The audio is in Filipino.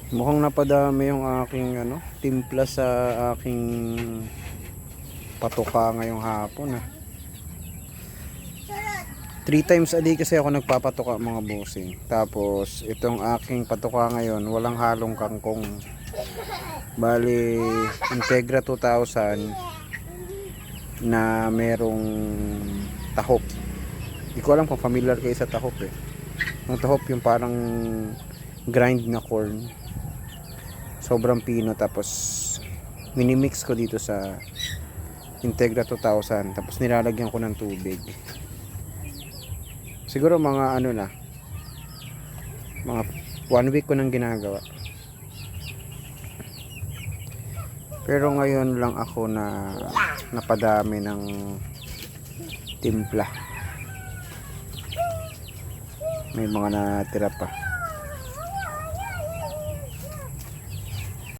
Mukhang napadami yung aking timpla sa aking patoka ngayong hapon ah. 3 times a day kasi ako nagpapatoka mga bossing. Tapos itong aking patoka ngayon walang halong kangkong. Bali Integra 2000 na merong tahop. Hindi ko alam kung familiar kayo sa tahop eh. Yung tahop yung parang grind na corn. Sobrang pino, tapos minimix ko dito sa Integra 2000, tapos nilalagyan ko ng tubig. Siguro mga mga 1 week ko nang ginagawa. Pero ngayon lang ako na napadami ng timpla. May mga natira pa.